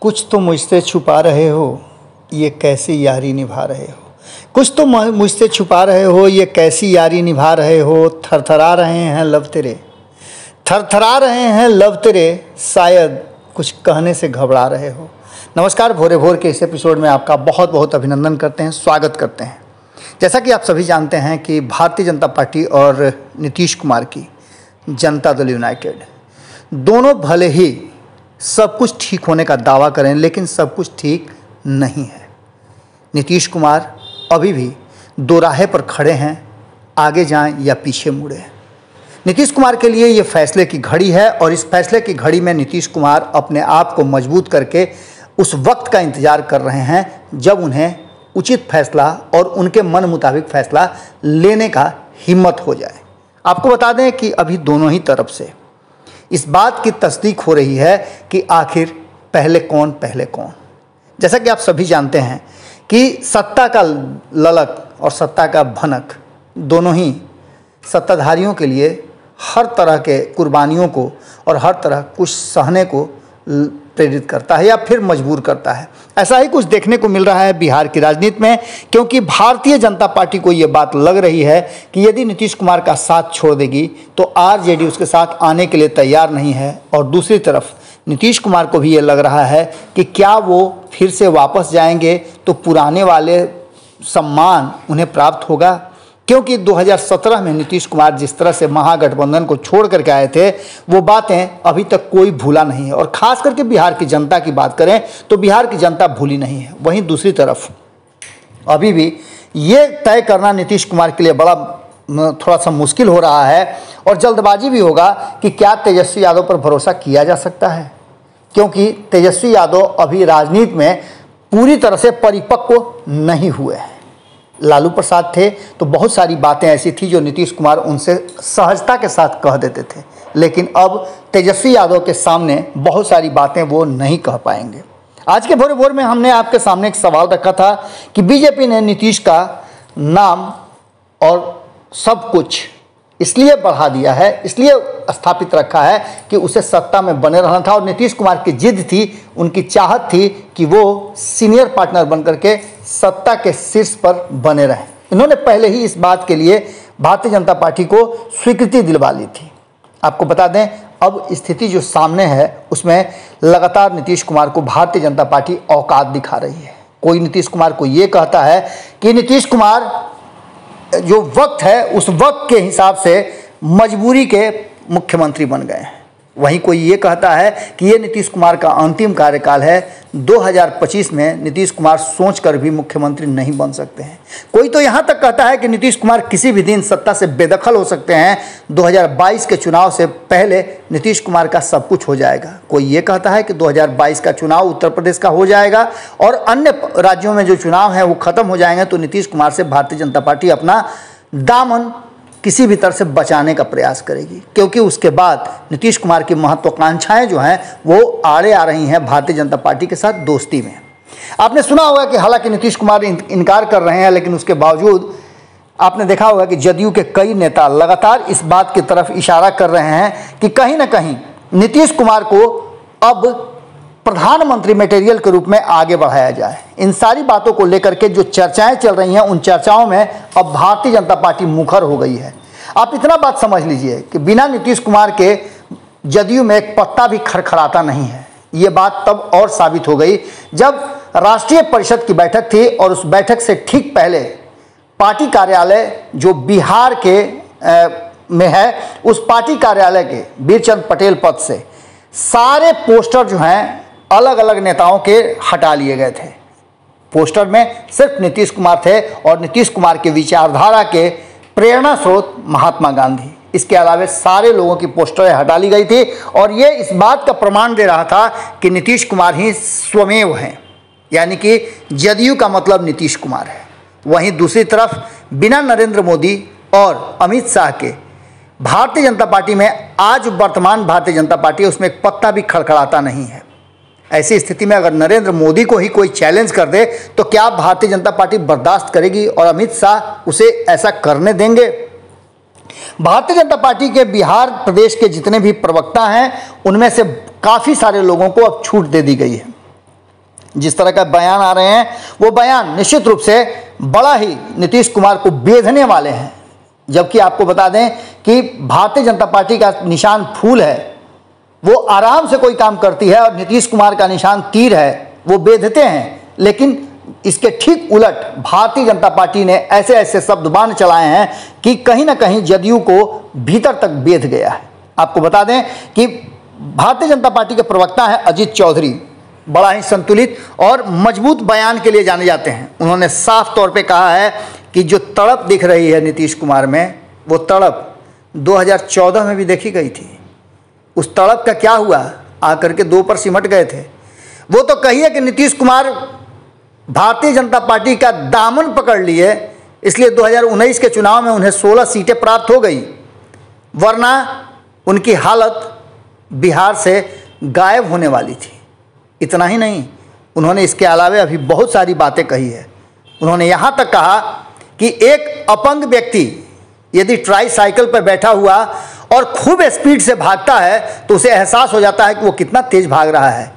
कुछ तो मुझसे छुपा रहे हो, ये कैसी यारी निभा रहे हो। कुछ तो मुझसे छुपा रहे हो, ये कैसी यारी निभा रहे हो। थरथरा रहे हैं लब तेरे, थरथरा रहे हैं लब तेरे, शायद कुछ कहने से घबरा रहे हो। नमस्कार, भोरे भोर के इस एपिसोड में आपका बहुत बहुत अभिनंदन करते हैं, स्वागत करते हैं। जैसा कि आप सभी जानते हैं कि भारतीय जनता पार्टी और नीतीश कुमार की जनता दल यूनाइटेड दोनों भले ही सब कुछ ठीक होने का दावा करें, लेकिन सब कुछ ठीक नहीं है। नीतीश कुमार अभी भी दोराहे पर खड़े हैं, आगे जाएं या पीछे मुड़ें। नीतीश कुमार के लिए ये फैसले की घड़ी है और इस फैसले की घड़ी में नीतीश कुमार अपने आप को मजबूत करके उस वक्त का इंतजार कर रहे हैं जब उन्हें उचित फैसला और उनके मन मुताबिक फैसला लेने का हिम्मत हो जाए। आपको बता दें कि अभी दोनों ही तरफ से इस बात की तस्दीक हो रही है कि आखिर पहले कौन। जैसा कि आप सभी जानते हैं कि सत्ता का ललक और सत्ता का भनक दोनों ही सत्ताधारियों के लिए हर तरह के कुर्बानियों को और हर तरह कुछ सहने को प्रेरित करता है या फिर मजबूर करता है। ऐसा ही कुछ देखने को मिल रहा है बिहार की राजनीति में, क्योंकि भारतीय जनता पार्टी को ये बात लग रही है कि यदि नीतीश कुमार का साथ छोड़ देगी तो आरजेडी उसके साथ आने के लिए तैयार नहीं है। और दूसरी तरफ नीतीश कुमार को भी ये लग रहा है कि क्या वो फिर से वापस जाएंगे तो पुराने वाले सम्मान उन्हें प्राप्त होगा, क्योंकि 2017 में नीतीश कुमार जिस तरह से महागठबंधन को छोड़ करके आए थे वो बातें अभी तक कोई भूला नहीं है। और ख़ास करके बिहार की जनता की बात करें तो बिहार की जनता भूली नहीं है। वहीं दूसरी तरफ अभी भी ये तय करना नीतीश कुमार के लिए बड़ा थोड़ा सा मुश्किल हो रहा है और जल्दबाजी भी होगा कि क्या तेजस्वी यादव पर भरोसा किया जा सकता है, क्योंकि तेजस्वी यादव अभी राजनीति में पूरी तरह से परिपक्व नहीं हुए हैं। लालू प्रसाद थे तो बहुत सारी बातें ऐसी थी जो नीतीश कुमार उनसे सहजता के साथ कह देते थे, लेकिन अब तेजस्वी यादव के सामने बहुत सारी बातें वो नहीं कह पाएंगे। आज के भोरे भोर में हमने आपके सामने एक सवाल रखा था कि बीजेपी ने नीतीश का नाम और सब कुछ इसलिए बढ़ा दिया है, इसलिए स्थापित रखा है कि उसे सत्ता में बने रहना था और नीतीश कुमार की जिद थी, उनकी चाहत थी कि वो सीनियर पार्टनर बनकर के सत्ता के शीर्ष पर बने रहें। इन्होंने पहले ही इस बात के लिए भारतीय जनता पार्टी को स्वीकृति दिलवा ली थी। आपको बता दें अब स्थिति जो सामने है उसमें लगातार नीतीश कुमार को भारतीय जनता पार्टी औकात दिखा रही है। कोई नीतीश कुमार को ये कहता है कि नीतीश कुमार जो वक्त है उस वक्त के हिसाब से मजबूरी के मुख्यमंत्री बन गए हैं। वहीं कोई ये कहता है कि ये नीतीश कुमार का अंतिम कार्यकाल है, 2025 में नीतीश कुमार सोचकर भी मुख्यमंत्री नहीं बन सकते हैं। कोई तो यहाँ तक कहता है कि नीतीश कुमार किसी भी दिन सत्ता से बेदखल हो सकते हैं, 2022 के चुनाव से पहले नीतीश कुमार का सब कुछ हो जाएगा। कोई ये कहता है कि 2022 का चुनाव उत्तर प्रदेश का हो जाएगा और अन्य राज्यों में जो चुनाव हैं वो खत्म हो जाएंगे तो नीतीश कुमार से भारतीय जनता पार्टी अपना दामन किसी भी तरह से बचाने का प्रयास करेगी, क्योंकि उसके बाद नीतीश कुमार की महत्वाकांक्षाएं जो हैं वो आड़े आ रही हैं भारतीय जनता पार्टी के साथ दोस्ती में। आपने सुना होगा कि हालांकि नीतीश कुमार इनकार कर रहे हैं, लेकिन उसके बावजूद आपने देखा होगा कि जदयू के कई नेता लगातार इस बात की तरफ इशारा कर रहे हैं कि कहीं ना कहीं नीतीश कुमार को अब प्रधानमंत्री मटेरियल के रूप में आगे बढ़ाया जाए। इन सारी बातों को लेकर के जो चर्चाएं चल रही हैं उन चर्चाओं में अब भारतीय जनता पार्टी मुखर हो गई है। आप इतना बात समझ लीजिए कि बिना नीतीश कुमार के जदयू में एक पत्ता भी खड़खड़ाता नहीं है। ये बात तब और साबित हो गई जब राष्ट्रीय परिषद की बैठक थी और उस बैठक से ठीक पहले पार्टी कार्यालय जो बिहार के में है उस पार्टी कार्यालय के वीरचंद पटेल पद से सारे पोस्टर जो हैं अलग अलग नेताओं के हटा लिए गए थे। पोस्टर में सिर्फ नीतीश कुमार थे और नीतीश कुमार के विचारधारा के प्रेरणा स्रोत महात्मा गांधी, इसके अलावा सारे लोगों की पोस्टरें हटा ली गई थी और ये इस बात का प्रमाण दे रहा था कि नीतीश कुमार ही स्वमेव हैं, यानी कि जदयू का मतलब नीतीश कुमार है। वहीं दूसरी तरफ बिना नरेंद्र मोदी और अमित शाह के भारतीय जनता पार्टी में आज वर्तमान भारतीय जनता पार्टी उसमें एक पत्ता भी खड़खड़ाता नहीं है। ऐसी स्थिति में अगर नरेंद्र मोदी को ही कोई चैलेंज कर दे तो क्या भारतीय जनता पार्टी बर्दाश्त करेगी और अमित शाह उसे ऐसा करने देंगे? भारतीय जनता पार्टी के बिहार प्रदेश के जितने भी प्रवक्ता हैं उनमें से काफ़ी सारे लोगों को अब छूट दे दी गई है। जिस तरह का बयान आ रहे हैं वो बयान निश्चित रूप से बड़ा ही नीतीश कुमार को बेधने वाले हैं। जबकि आपको बता दें कि भारतीय जनता पार्टी का निशान फूल है, वो आराम से कोई काम करती है, और नीतीश कुमार का निशान तीर है, वो बेधते हैं। लेकिन इसके ठीक उलट भारतीय जनता पार्टी ने ऐसे ऐसे शब्दबाण चलाए हैं कि कहीं ना कहीं जदयू को भीतर तक बेध गया है। आपको बता दें कि भारतीय जनता पार्टी के प्रवक्ता हैं अजीत चौधरी, बड़ा ही संतुलित और मजबूत बयान के लिए जाने जाते हैं। उन्होंने साफ तौर पे कहा है कि जो तड़प दिख रही है नीतीश कुमार में, वो तड़प 2014 में भी देखी गई थी। उस तड़प का क्या हुआ, आकर के 2 पर सिमट गए थे। वो तो कहिए कि नीतीश कुमार भारतीय जनता पार्टी का दामन पकड़ लिए, इसलिए 2019 के चुनाव में उन्हें 16 सीटें प्राप्त हो गई, वरना उनकी हालत बिहार से गायब होने वाली थी। इतना ही नहीं, उन्होंने इसके अलावा अभी बहुत सारी बातें कही है। उन्होंने यहाँ तक कहा कि एक अपंग व्यक्ति यदि ट्राई साइकिल पर बैठा हुआ और खूब स्पीड से भागता है तो उसे एहसास हो जाता है कि वो कितना तेज़ भाग रहा है,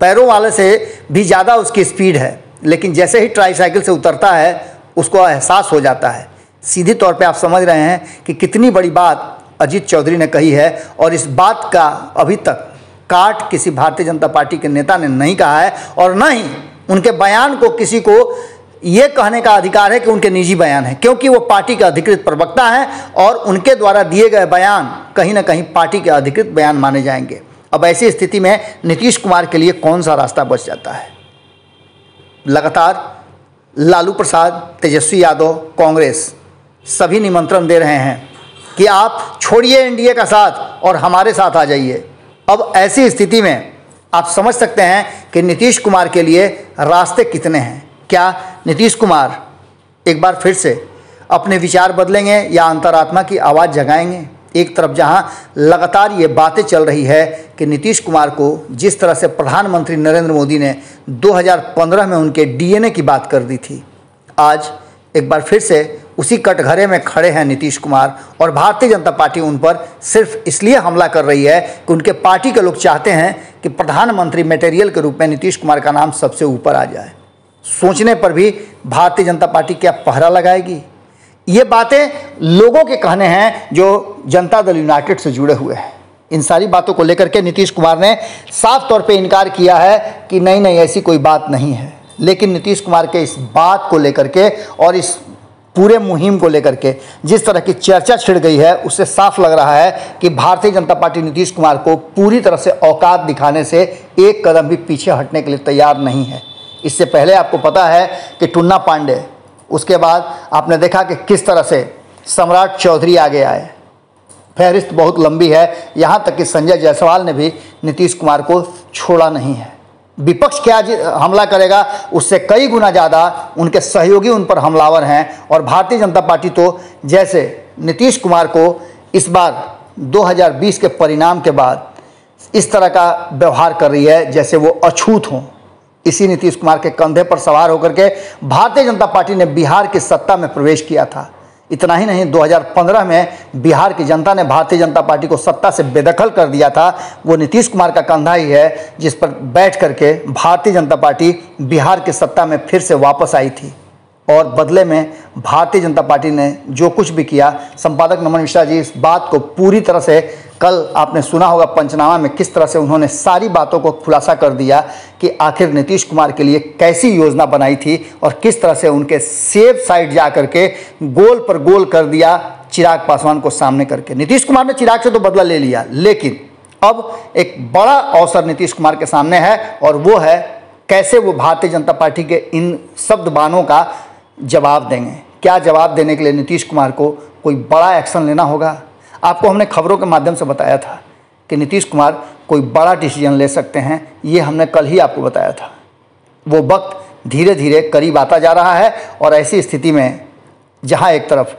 पैरों वाले से भी ज़्यादा उसकी स्पीड है। लेकिन जैसे ही ट्राई साइकिल से उतरता है उसको एहसास हो जाता है। सीधी तौर पे आप समझ रहे हैं कि कितनी बड़ी बात अजीत चौधरी ने कही है, और इस बात का अभी तक काट किसी भारतीय जनता पार्टी के नेता ने नहीं कहा है, और न ही उनके बयान को किसी को ये कहने का अधिकार है कि उनके निजी बयान है, क्योंकि वो पार्टी के अधिकृत प्रवक्ता हैं और उनके द्वारा दिए गए बयान कहीं ना कहीं पार्टी के अधिकृत बयान माने जाएंगे। अब ऐसी स्थिति में नीतीश कुमार के लिए कौन सा रास्ता बच जाता है? लगातार लालू प्रसाद, तेजस्वी यादव, कांग्रेस सभी निमंत्रण दे रहे हैं कि आप छोड़िए एनडीए का साथ और हमारे साथ आ जाइए। अब ऐसी स्थिति में आप समझ सकते हैं कि नीतीश कुमार के लिए रास्ते कितने हैं। क्या नीतीश कुमार एक बार फिर से अपने विचार बदलेंगे या अंतरात्मा की आवाज़ जगाएंगे? एक तरफ जहां लगातार ये बातें चल रही है कि नीतीश कुमार को जिस तरह से प्रधानमंत्री नरेंद्र मोदी ने 2015 में उनके डीएनए की बात कर दी थी, आज एक बार फिर से उसी कटघरे में खड़े हैं नीतीश कुमार, और भारतीय जनता पार्टी उन पर सिर्फ इसलिए हमला कर रही है कि उनके पार्टी के लोग चाहते हैं कि प्रधानमंत्री मटेरियल के रूप में नीतीश कुमार का नाम सबसे ऊपर आ जाए। सोचने पर भी भारतीय जनता पार्टी क्या पहरा लगाएगी? ये बातें लोगों के कहने हैं जो जनता दल यूनाइटेड से जुड़े हुए हैं। इन सारी बातों को लेकर के नीतीश कुमार ने साफ तौर पे इनकार किया है कि नहीं नहीं ऐसी कोई बात नहीं है। लेकिन नीतीश कुमार के इस बात को लेकर के और इस पूरे मुहिम को लेकर के जिस तरह की चर्चा छिड़ गई है, उससे साफ लग रहा है कि भारतीय जनता पार्टी नीतीश कुमार को पूरी तरह से औकात दिखाने से एक कदम भी पीछे हटने के लिए तैयार नहीं है। इससे पहले आपको पता है कि टुन्ना पांडे, उसके बाद आपने देखा कि किस तरह से सम्राट चौधरी आगे आए। फहरिस्त बहुत लंबी है, यहाँ तक कि संजय जायसवाल ने भी नीतीश कुमार को छोड़ा नहीं है। विपक्ष क्या हमला करेगा, उससे कई गुना ज़्यादा उनके सहयोगी उन पर हमलावर हैं। और भारतीय जनता पार्टी तो जैसे नीतीश कुमार को इस बार 2020 के परिणाम के बाद इस तरह का व्यवहार कर रही है जैसे वो अछूत हों। इसी नीतीश कुमार के कंधे पर सवार होकर के भारतीय जनता पार्टी ने बिहार की सत्ता में प्रवेश किया था। इतना ही नहीं, 2015 में बिहार की जनता ने भारतीय जनता पार्टी को सत्ता से बेदखल कर दिया था। वो नीतीश कुमार का कंधा ही है जिस पर बैठ करके भारतीय जनता पार्टी बिहार की सत्ता में फिर से वापस आई थी। और बदले में भारतीय जनता पार्टी ने जो कुछ भी किया, संपादक नमन मिश्रा जी इस बात को पूरी तरह से, कल आपने सुना होगा पंचनामा में किस तरह से उन्होंने सारी बातों को खुलासा कर दिया कि आखिर नीतीश कुमार के लिए कैसी योजना बनाई थी और किस तरह से उनके सेफ साइड जा करके गोल पर गोल कर दिया चिराग पासवान को सामने करके। नीतीश कुमार ने चिराग से तो बदला ले लिया, लेकिन अब एक बड़ा अवसर नीतीश कुमार के सामने है, और वो है कैसे वो भारतीय जनता पार्टी के इन शब्दबाणों का जवाब देंगे। क्या जवाब देने के लिए नीतीश कुमार को कोई बड़ा एक्शन लेना होगा? आपको हमने खबरों के माध्यम से बताया था कि नीतीश कुमार कोई बड़ा डिसीजन ले सकते हैं, ये हमने कल ही आपको बताया था। वो वक्त धीरे धीरे करीब आता जा रहा है, और ऐसी स्थिति में जहां एक तरफ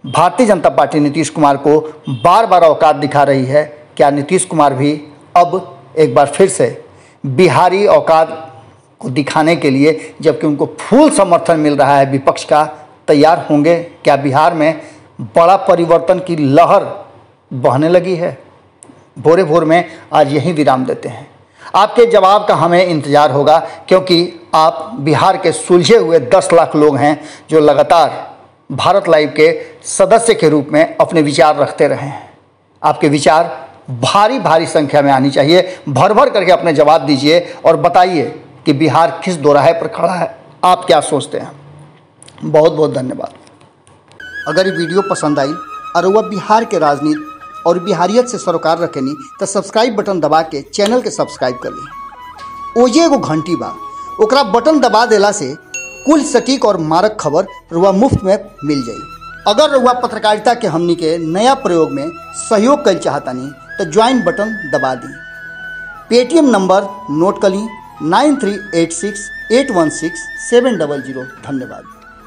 भारतीय जनता पार्टी नीतीश कुमार को बार बार औकात दिखा रही है, क्या नीतीश कुमार भी अब एक बार फिर से बिहारी औकात को दिखाने के लिए, जबकि उनको फुल समर्थन मिल रहा है विपक्ष का, तैयार होंगे? क्या बिहार में बड़ा परिवर्तन की लहर बहने लगी है? भोरे भोर में आज यहीं विराम देते हैं। आपके जवाब का हमें इंतज़ार होगा, क्योंकि आप बिहार के सुलझे हुए 10 लाख लोग हैं जो लगातार भारत लाइव के सदस्य के रूप में अपने विचार रखते रहे हैं। आपके विचार भारी भारी संख्या में आनी चाहिए। भर भर करके अपने जवाब दीजिए और बताइए कि बिहार किस दोराहे पर खड़ा है, आप क्या सोचते हैं। बहुत बहुत धन्यवाद। अगर ये वीडियो पसंद आई और वह बिहार के राजनीति और बिहारियत से सरोकार रखेनी तो सब्सक्राइब बटन दबा के चैनल के सब्सक्राइब कर ली। ओजे एगो घंटी बा, ओकरा बटन दबा देला से कुल सटीक और मारक खबर रुआ मुफ्त में मिल जाई। अगर रुआ पत्रकारिता के हमनी के नया प्रयोग में सहयोग कर चाहतानी तो ज्वाइन बटन दबा दी। पेटीएम नंबर नोट कर ली 9386816700। धन्यवाद।